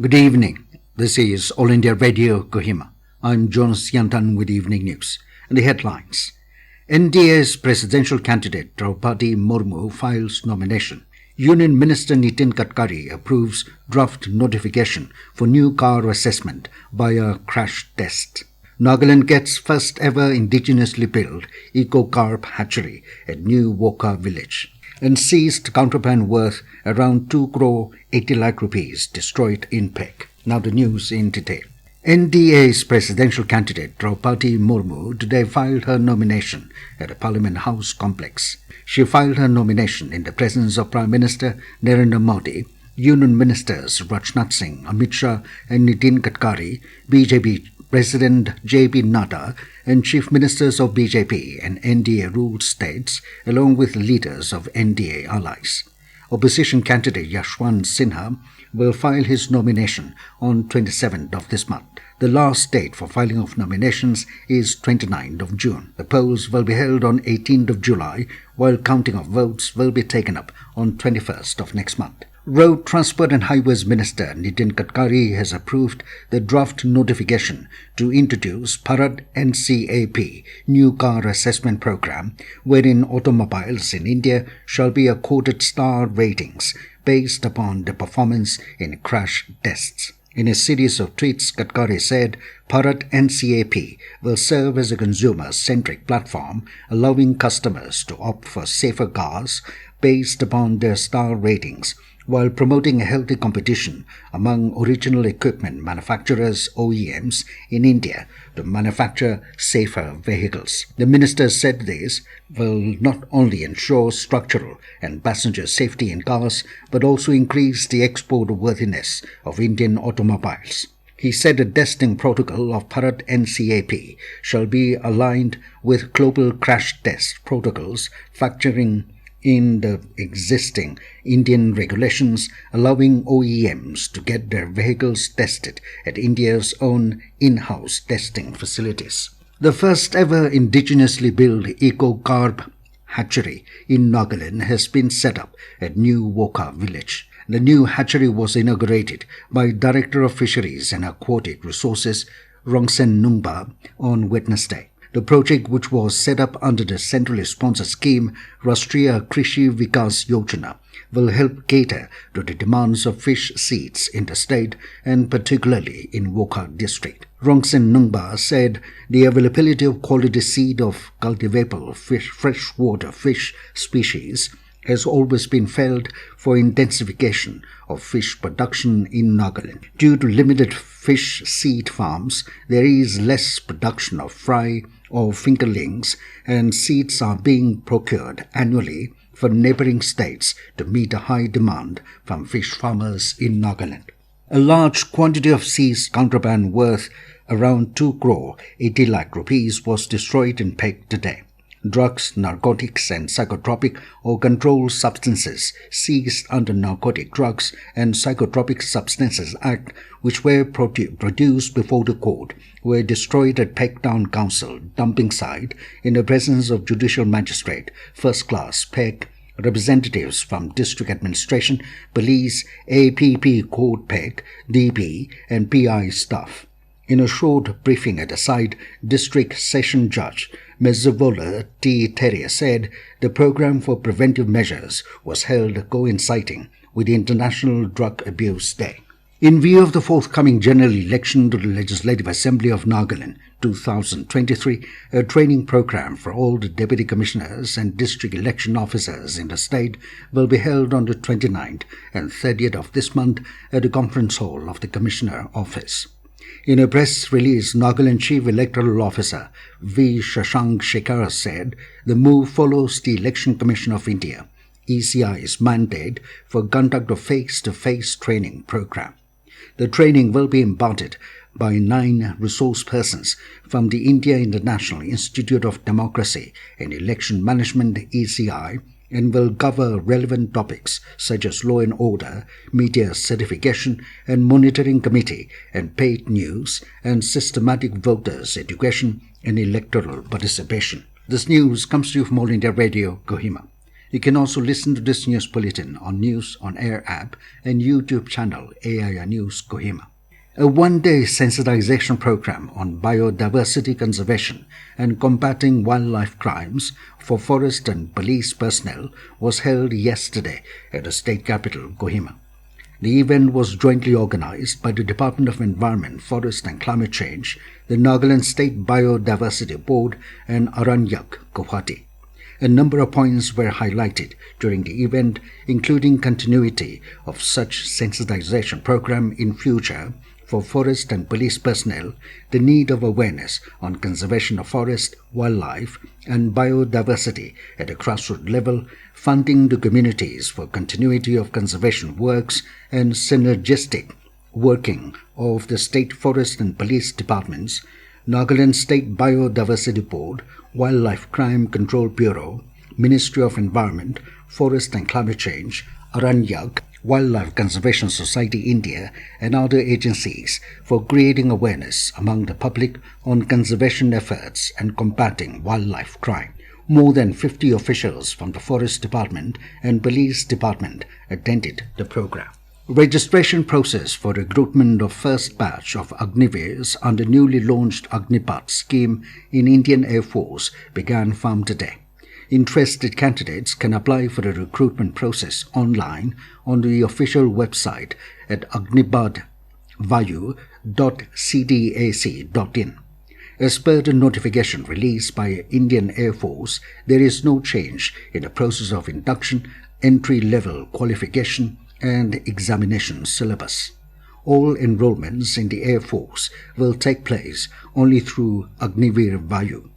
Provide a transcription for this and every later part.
Good evening. This is All India Radio Kohima. I'm Jonas Yantan with Evening News. And the headlines. NDA's presidential candidate Droupadi Murmu files nomination. Union Minister Nitin Gadkari approves draft notification for new car assessment via crash test. Nagaland gets first ever indigenously built Eco-Carp Hatchery at new Wokha Village. And seized contraband worth around 2 crore 80 lakh rupees destroyed in Phek. Now the news in detail. NDA's presidential candidate Droupadi Murmu today filed her nomination at the Parliament House complex. She filed her nomination in the presence of Prime Minister Narendra Modi, Union Ministers Rajnath Singh, Amit Shah and Nitin Gadkari, BJP President J.P. Nadda and Chief Ministers of BJP and NDA-ruled states, along with leaders of NDA allies. Opposition candidate Yashwant Sinha will file his nomination on 27th of this month. The last date for filing of nominations is 29th of June. The polls will be held on 18th of July, while counting of votes will be taken up on 21st of next month. Road Transport and Highways Minister Nitin Gadkari has approved the draft notification to introduce Bharat NCAP new car assessment program, wherein automobiles in India shall be accorded star ratings based upon their performance in crash tests. In a series of tweets, Gadkari said Bharat NCAP will serve as a consumer-centric platform, allowing customers to opt for safer cars based upon their star ratings, while promoting a healthy competition among original equipment manufacturers (OEMs) in India to manufacture safer vehicles. The minister said this will not only ensure structural and passenger safety in cars, but also increase the export worthiness of Indian automobiles. He said the testing protocol of Bharat NCAP shall be aligned with global crash test protocols, factoring in the existing Indian regulations allowing OEMs to get their vehicles tested at India's own in-house testing facilities. The first ever indigenously built Eco-Carp Hatchery in Nagaland has been set up at new Wokha Village. The new hatchery was inaugurated by Director of Fisheries and Aquatic Resources Rongsen Nungba on Wednesday. The project, which was set up under the centrally sponsored scheme Rashtriya Krishi Vikas Yojana, will help cater to the demands of fish seeds in the state and particularly in Wokha district. Rongsen Nungba said the availability of quality seed of cultivable freshwater fish species has always been felt for intensification of fish production in Nagaland. Due to limited fish seed farms, there is less production of fry or fingerlings, and seeds are being procured annually for neighboring states to meet a high demand from fish farmers in Nagaland. A large quantity of seized contraband worth around 2 crore 80 lakh rupees was destroyed in Phek today. Drugs, narcotics and psychotropic or controlled substances seized under Narcotic Drugs and Psychotropic Substances Act, which were produced before the court, were destroyed at Phek Town Council dumping site in the presence of Judicial Magistrate, First Class Phek, representatives from District Administration, Police, APP Court Phek, DP and PI staff. In a short briefing at the site, District Session Judge Mezzovola T. Terry said the program for preventive measures was held coinciding with the International Drug Abuse Day. In view of the forthcoming general election to the Legislative Assembly of Nagaland 2023, a training program for all the Deputy Commissioners and District Election Officers in the state will be held on the 29th and 30th of this month at the Conference Hall of the Commissioner Office. In a press release, Nagaland Chief Electoral Officer V. Shashank Shekhar said the move follows the Election Commission of India, ECI's mandate for conduct of face-to-face training program. The training will be imparted by 9 resource persons from the India International Institute of Democracy and Election Management (ECI) and will cover relevant topics such as law and order, media certification and monitoring committee, and paid news and systematic voters education and electoral participation. This news comes to you from All India Radio, Kohima. You can also listen to this news bulletin on News on Air app and YouTube channel AIR News Kohima. A one-day sensitization program on biodiversity conservation and combating wildlife crimes for forest and police personnel was held yesterday at the state capital, Kohima. The event was jointly organized by the Department of Environment, Forest and Climate Change, the Nagaland State Biodiversity Board and Aranyak, Guwahati. A number of points were highlighted during the event, including continuity of such sensitization program in future for forest and police personnel, the need of awareness on conservation of forest, wildlife, and biodiversity at a grassroots level, funding the communities for continuity of conservation works, and synergistic working of the state forest and police departments, Nagaland State Biodiversity Board, Wildlife Crime Control Bureau, Ministry of Environment, Forest and Climate Change, Aranyak, Wildlife Conservation Society India, and other agencies for creating awareness among the public on conservation efforts and combating wildlife crime. More than 50 officials from the Forest Department and Police Department attended the program. Registration process for recruitment of first batch of Agniveers under newly launched Agnipath scheme in Indian Air Force began from today. Interested candidates can apply for the recruitment process online on the official website at agnibadvayu.cdac.in. As per the notification released by Indian Air Force, there is no change in the process of induction, entry-level qualification, and examination syllabus. All enrollments in the Air Force will take place only through Agniveer Vayu.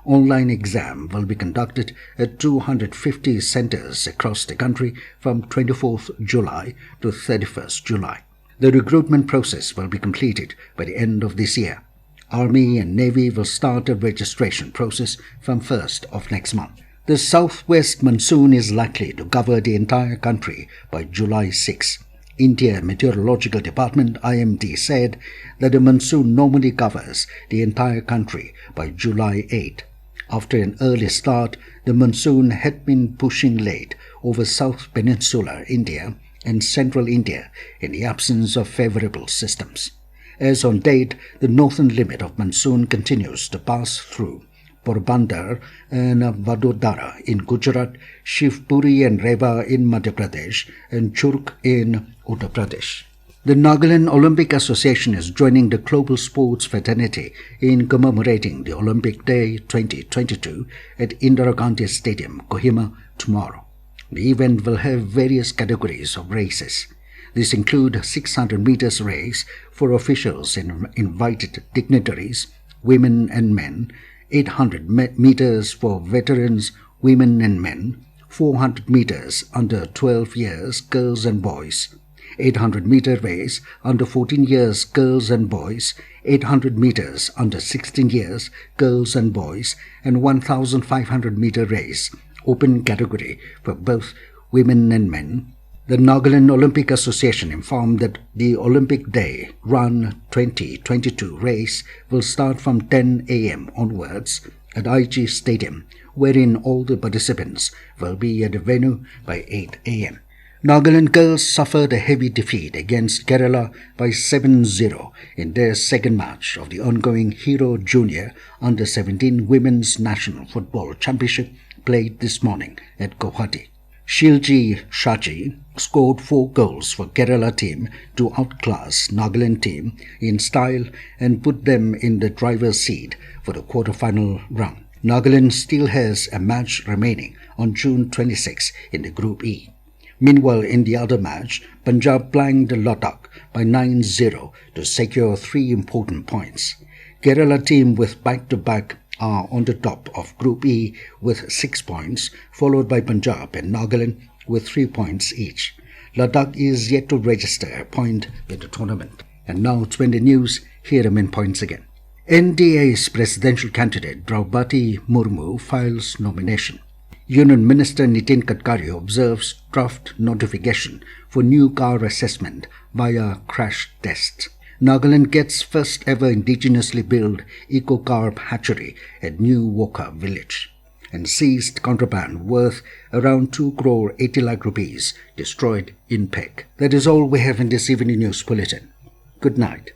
Online exam will be conducted at 250 centers across the country from 24th July to 31st July. The recruitment process will be completed by the end of this year. Army and Navy will start the registration process from 1st of next month. The southwest monsoon is likely to cover the entire country by July 6. India Meteorological Department IMD said that the monsoon normally covers the entire country by July 8. After an early start, the monsoon had been pushing late over South Peninsular India and Central India in the absence of favorable systems. As on date, the northern limit of monsoon continues to pass through Porbandar and Vadodara in Gujarat, Shivpuri and Rewa in Madhya Pradesh, and Churk in Uttar Pradesh. The Nagaland Olympic Association is joining the global sports fraternity in commemorating the Olympic Day 2022 at Indira Gandhi Stadium, Kohima, tomorrow. The event will have various categories of races. These include 600 meters race for officials and invited dignitaries, women and men, 800 meters for veterans, women and men, 400 meters under 12 years, girls and boys, 800-meter race under 14 years, girls and boys, 800 meters under 16 years, girls and boys, and 1,500-meter race, open category for both women and men. The Nagaland Olympic Association informed that the Olympic Day Run 2022 race will start from 10 a.m. onwards at IG Stadium, wherein all the participants will be at the venue by 8 a.m. Nagaland girls suffered a heavy defeat against Kerala by 7-0 in their second match of the ongoing Hero Junior Under-17 Women's National Football Championship played this morning at Guwahati. Shilji Shaji scored 4 goals for Kerala team to outclass Nagaland team in style and put them in the driver's seat for the quarter-final round. Nagaland still has a match remaining on June 26 in the Group E. Meanwhile, in the other match, Punjab blanked Ladakh by 9-0 to secure 3 important points. Kerala team with back-to-back are on the top of Group E with 6 points, followed by Punjab and Nagaland with 3 points each. Ladakh is yet to register a point in the tournament. And now to end the news, here are main points again. NDA's presidential candidate Droupadi Murmu files nomination. Union Minister Nitin Gadkari observes draft notification for new car assessment via crash test. Nagaland gets first ever indigenously built Eco-Carp Hatchery at new Wokha Village. and seized contraband worth around 2 crore 80 lakh rupees destroyed in Phek. That is all we have in this evening news bulletin. Good night.